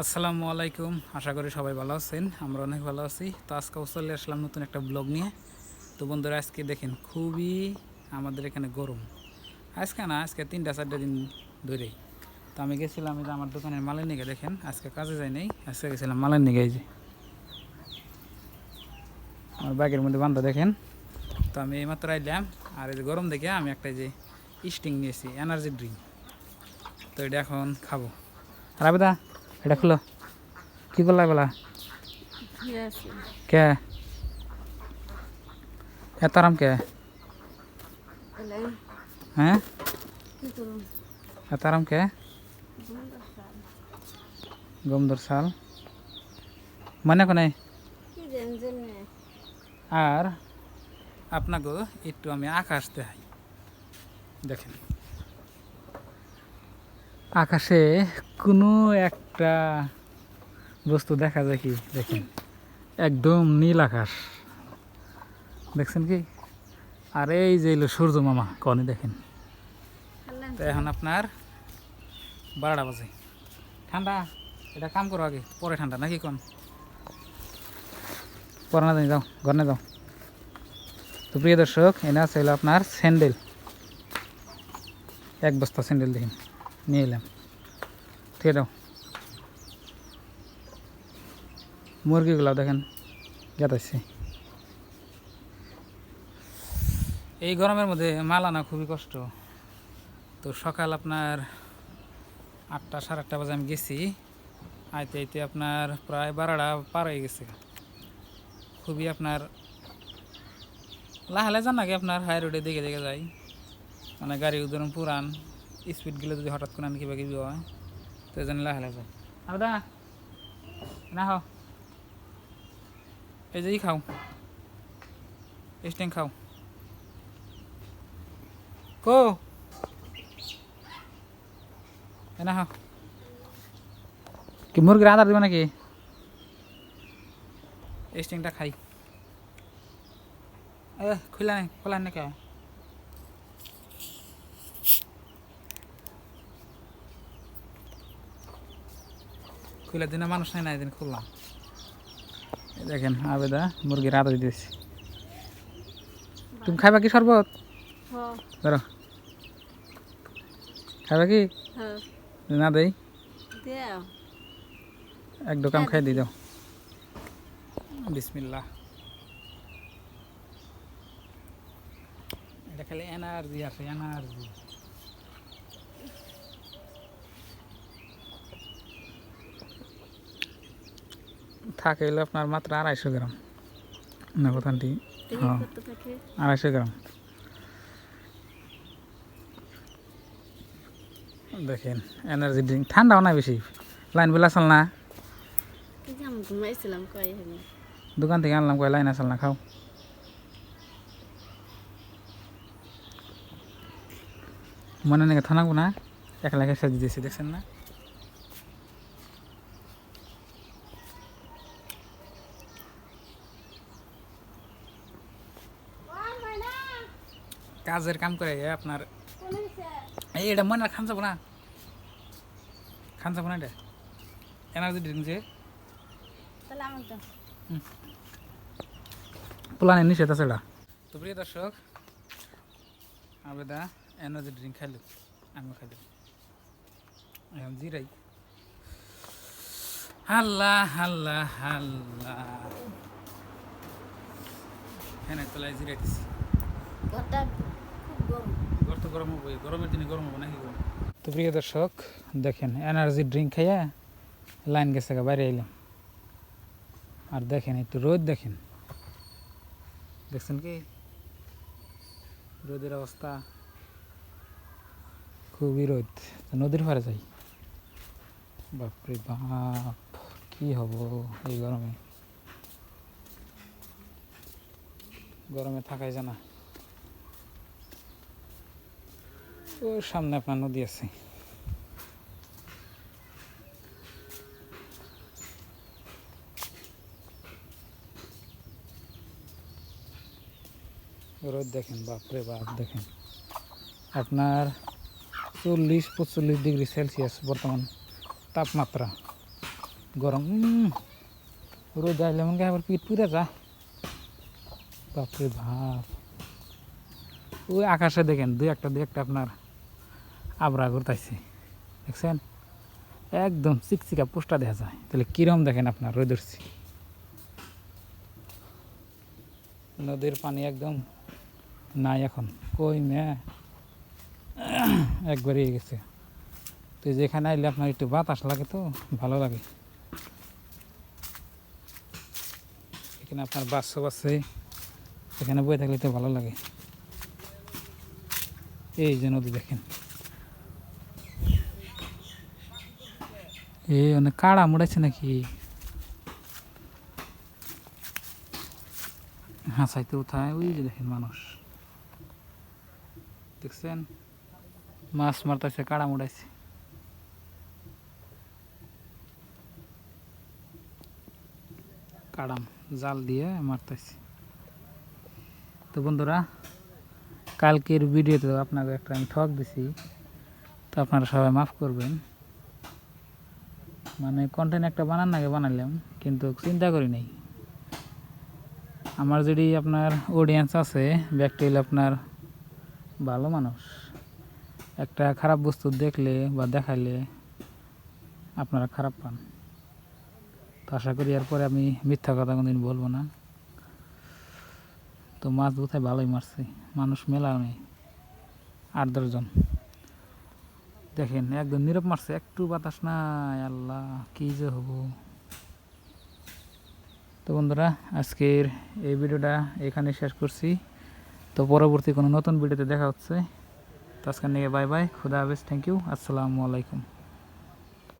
আসসালামু আলাইকুম, আশা করি সবাই ভালো আছেন। আমরা অনেক ভালো আছি। তো আজকে চলে আসলাম নতুন একটা ব্লগ নিয়ে। তো বন্ধুরা, আজকে দেখেন খুবই আমাদের এখানে গরম। আজকে না, আজকে 3-4 দিন ধরেই। তো আমি গেছিলাম এই যে আমার দোকানের মালের নিগে। দেখেন আজকে কাজে যাই নাই, আজকে গেছিলাম মালের নিগে। এই যে আমার ব্যাগের মধ্যে বান্ধা দেখেন। তো আমি এইমাত্র আইলাম। আর এই যে গরম দেখে আমি একটা যে স্টিং নিয়েছি, এনার্জি ড্রিঙ্ক। তো এটা এখন খাবো। রাবেদা, এটা খুলো। কী করলা বলা? কে এত আরাম কে? হ্যাঁ, এত আরাম কে? গমদর সাল মনে কোনে। আর আপনাকে একটু আমি আকাশ দেখাই। দেখেন আকাশে কোনো একটা বস্তু দেখা যায় কি? দেখেন একদম নীল আকাশ, দেখছেন কি? আর এই যে এলো সূর্য মামা কনে দেখেন। তো এখন আপনার 12টা বাজে। ঠান্ডা, এটা কাম করো আগে, পরে ঠান্ডা নাকি কোন? পরে না জানি, যাও ঘর না যাও। তো প্রিয় দর্শক, এনে আছে হলো আপনার স্যান্ডেল। 1 বস্তা স্যান্ডেল দেখেন নিয়ে এলাম। ঠিক দাও। মুরগিগুলো দেখেন যাতাইছে। এই গরমের মধ্যে মাল আনা খুবই কষ্ট। তো সকাল আপনার 8টা 8:30 বাজে আমি গেছি। আইতে আইতে আপনার প্রায় 12টা পার হয়ে গেছে। খুবই আপনার লাহালে যান নাকি আপনার হাই রোডে দেখে দেখে যাই, মানে গাড়ি ধরুন পুরান স্পিড গেলে যদি হঠাৎ করে কিবা কিবি হয়, তো এই জন্য লাহালে যায়। আদা না হও, এই যে খাও, স্টিং খাও। কো না হও, কি মুরগির আদার দিব নাকি? স্টিংটা খাই। খুলা নাই, খোলা নাকি? খুলে দিনে মানুষ নাই না, এদিন খুললাম। দেখেন আবেদা মুরগির আদা দিয়েছি। তুমি খাইবা কি শরবত? ধরো, খাইবা কি? না দেই, এক দোকান খাই দিয়ে দাও। বিসমিল্লাহ। এটা খালি এনার্জি আছে, এনার্জি। থাকে হলো আপনার মাত্র 250 গ্রাম না কোথানটি? হ্যাঁ, 250 গ্রাম। দেখেন এনার্জি ড্রিঙ্ক, ঠান্ডাও না বেশি। লাইন বেলা আসল না, দোকান থেকে আনলাম, কয় লাইন আসল না, খাও। মনে নাকি থানাবো না, একলা সাজিয়ে দিয়েছি, দেখছেন না? কাজের কাম করে আপনার এই এটা মনে খান যাবো না, খান যাবো না, এটা এনার্জি ড্রিঙ্ক যে প্লানের নিষেধ আছে এটা। তো প্রিয় দর্শক, আবেদা এনার্জি ড্রিঙ্ক খাইলো, আমিও খাইলাম। এখন জিরাই। আল্লাহ আল্লাহ আল্লাহ, হ্যাঁ তোলাই জিরাই দিছি। ঘর তো গরম হবো, গরমের দিনে গরম হবো নাকি? তো প্রিয় দর্শক দেখেন, এনার্জি ড্রিঙ্ক খাইয়া লাইন গেছে, বাইরে এলাম। আর দেখেন একটু রোদ, দেখেন দেখছেন কি রোদের অবস্থা? খুবই রোদ। নদীর পাড়ে যাই, বাপরে বাপ কি হব এই গরমে। গরমে থাকাই জানা। ওর সামনে আপনার নদী আছে। রোদ দেখেন, বাপরে বাপ দেখেন। আপনার 40-45 ডিগ্রি সেলসিয়াস বর্তমান তাপমাত্রা। গরম রোদ আইলে মনে হয় আবার পিঠ পুড়ে যায়। বাপরে ভাব, ওই আকাশে দেখেন দুই একটা আপনার আবরা ঘুরতাইছে, দেখছেন একদম চিকচিকা পোস্টা দেখা যায়। তাহলে কিরম দেখেন আপনার রোদ উঠছে, নদীর পানি একদম নাই এখন, কই মে একবারই গেছে। তো যেখানে আইলে আপনার একটু বাতাস লাগে তো ভালো লাগে, এখানে আপনার বাচ্চা বাচ্চা এখানে বয়ে থাকলে তো ভালো লাগে। এই যে নদী দেখেন, এই অনেক কাড়া মুড়াইছে নাকি, হাসাইতে উঠায়। ওই যে দেখেন মানুষ, দেখছেন মাছ মারতেছে, কাড়া মুড়াইছে, কাড়াম জাল দিয়ে মারতেছে। তো বন্ধুরা, কালকের ভিডিওতে আপনাকে একটা আমি ঠক দিছি, তো আপনারা সবাই মাফ করবেন। মানে কন্টেন্ট একটা বানান আগে বানালাম, কিন্তু চিন্তা করি নাই আমার যদি আপনার অডিয়েন্স আছে, ব্যক্তি হলে আপনার ভালো মানুষ, একটা খারাপ বস্তু দেখলে বা দেখাইলে আপনারা খারাপ পান। তো আশা করি এরপরে আমি মিথ্যা কথা কোনোদিন বলবো না। তো মাছ বোধহয় ভালোই মারছে, মানুষ মেলাও নেই, 8-10 জন। দেখেন একদম নীরব মারছে, একটু বাতাস নাই, আল্লাহ কি যে হবো। তো বন্ধুরা, আজকের এই ভিডিওটা এখানে শেষ করছি। তো পরবর্তী কোনো নতুন ভিডিওতে দেখা হচ্ছে। তো আজকের নিয়ে বাই বাই, খুদা হাফেজ, থ্যাংক ইউ, আসসালামু আলাইকুম।